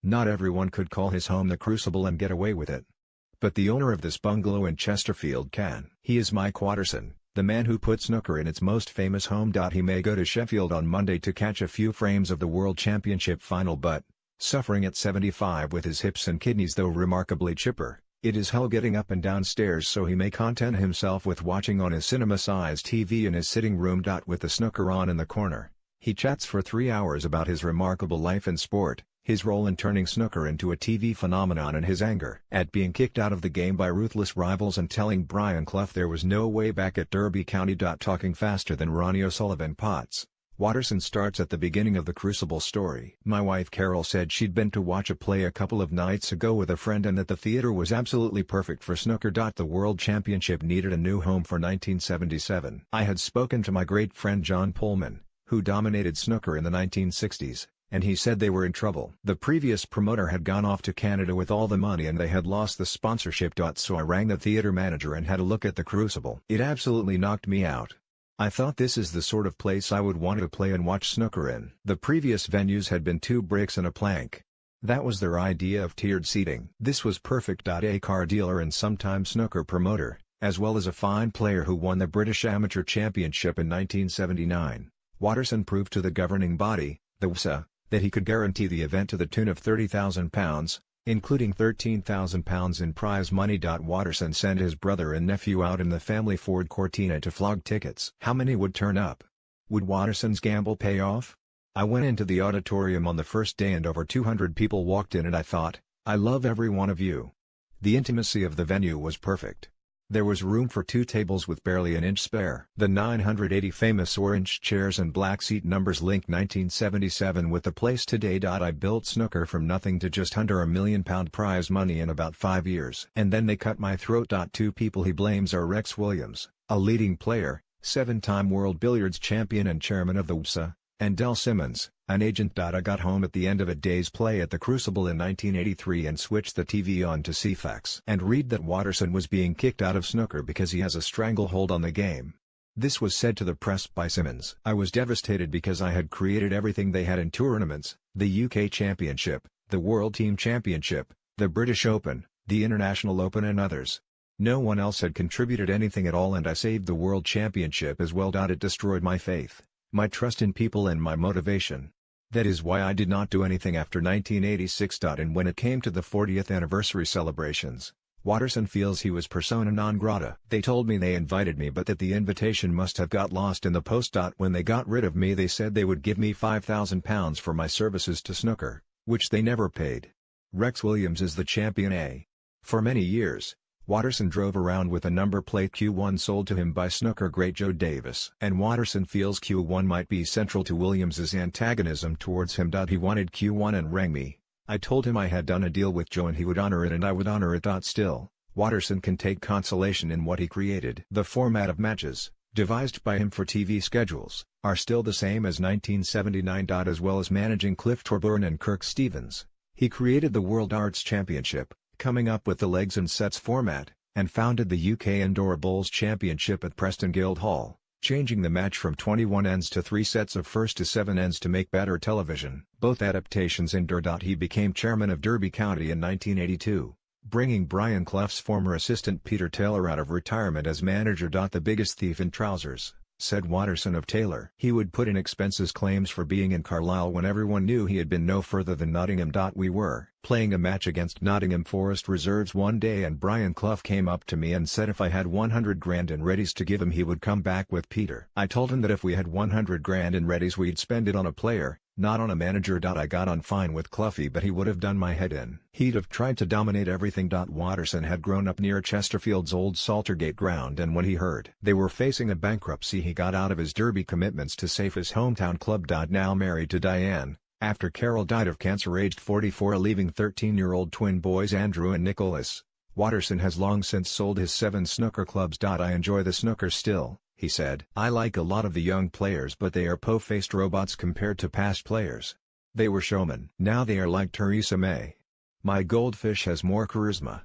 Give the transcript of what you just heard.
Not everyone could call his home the Crucible and get away with it. But the owner of this bungalow in Chesterfield can. He is Mike Watterson, the man who put snooker in its most famous home. He may go to Sheffield on Monday to catch a few frames of the World Championship final, but, suffering at 75 with his hips and kidneys though remarkably chipper, it is hell getting up and down stairs, so he may content himself with watching on his cinema-sized TV in his sitting room. With the snooker on in the corner, he chats for 3 hours about his remarkable life in sport, his role in turning snooker into a TV phenomenon, and his anger at being kicked out of the game by ruthless rivals, and telling Brian Clough there was no way back at Derby County. Talking faster than Ronnie O'Sullivan Potts, Watterson starts at the beginning of the Crucible story. My wife Carol said she'd been to watch a play a couple of nights ago with a friend and that the theater was absolutely perfect for snooker. The World Championship needed a new home for 1977. I had spoken to my great friend John Pullman, who dominated snooker in the 1960s, and he said they were in trouble. The previous promoter had gone off to Canada with all the money and they had lost the sponsorship. So I rang the theater manager and had a look at the Crucible. It absolutely knocked me out. I thought this is the sort of place I would want to play and watch snooker in. The previous venues had been 2 bricks and a plank. That was their idea of tiered seating. This was perfect. A car dealer and sometime snooker promoter, as well as a fine player who won the British Amateur Championship in 1979, Watterson proved to the governing body, the WSA, that he could guarantee the event to the tune of £30,000, including £13,000 in prize money. Watterson sent his brother and nephew out in the family Ford Cortina to flog tickets. How many would turn up? Would Watterson's gamble pay off? I went into the auditorium on the first day and over 200 people walked in, and I thought, I love every one of you. The intimacy of the venue was perfect. There was room for 2 tables with barely an inch spare. The 980 famous orange chairs and black seat numbers link 1977 with the place today. I built snooker from nothing to just under £1 million prize money in about 5 years. And then they cut my throat. 2 people he blames are Rex Williams, a leading player, 7-time world billiards champion and chairman of the WSA, and Del Simmons, an agent. I got home at the end of a day's play at the Crucible in 1983 and switched the TV on to CFAX and read that Watterson was being kicked out of snooker because he has a stranglehold on the game. This was said to the press by Simmons. I was devastated because I had created everything they had in tournaments: the UK Championship, the World Team Championship, the British Open, the International Open and others. No one else had contributed anything at all, and I saved the World Championship as well. It destroyed my faith, my trust in people and my motivation. That is why I did not do anything after 1986. And when it came to the 40th anniversary celebrations, Watterson feels he was persona non grata. They told me they invited me but that the invitation must have got lost in the post. When they got rid of me they said they would give me £5,000 for my services to snooker, which they never paid. Rex Williams is the champion. For many years, Watterson drove around with a number plate Q1 sold to him by snooker great Joe Davis. And Watterson feels Q1 might be central to Williams's antagonism towards him. He wanted Q1 and rang me. I told him I had done a deal with Joe and he would honor it and I would honor it. Still, Watterson can take consolation in what he created. The format of matches, devised by him for TV schedules, are still the same as 1979. As well as managing Cliff Torburn and Kirk Stevens, he created the World Arts Championship, coming up with the legs and sets format, and founded the UK Indoor Bowls Championship at Preston Guildhall, changing the match from 21 ends to 3 sets of first to 7 ends to make better television. Both adaptations endure. He became chairman of Derby County in 1982, bringing Brian Clough's former assistant Peter Taylor out of retirement as manager. The biggest thief in trousers, said Watterson of Taylor. He would put in expenses claims for being in Carlisle when everyone knew he had been no further than Nottingham. We were playing a match against Nottingham Forest reserves one day and Brian Clough came up to me and said if I had 100 grand in readies to give him he would come back with Peter. I told him that if we had 100 grand in readies we'd spend it on a player, not on a manager. I got on fine with Cloughie but he would have done my head in. He'd have tried to dominate everything. Watterson had grown up near Chesterfield's old Saltergate ground and when he heard they were facing a bankruptcy he got out of his Derby commitments to save his hometown club. Now married to Diane, after Carol died of cancer aged 44, leaving 13-year-old twin boys Andrew and Nicholas, Watterson has long since sold his 7 snooker clubs. I enjoy the snooker still, he said. I like a lot of the young players but they are po-faced robots compared to past players. They were showmen. Now they are like Theresa May. My goldfish has more charisma.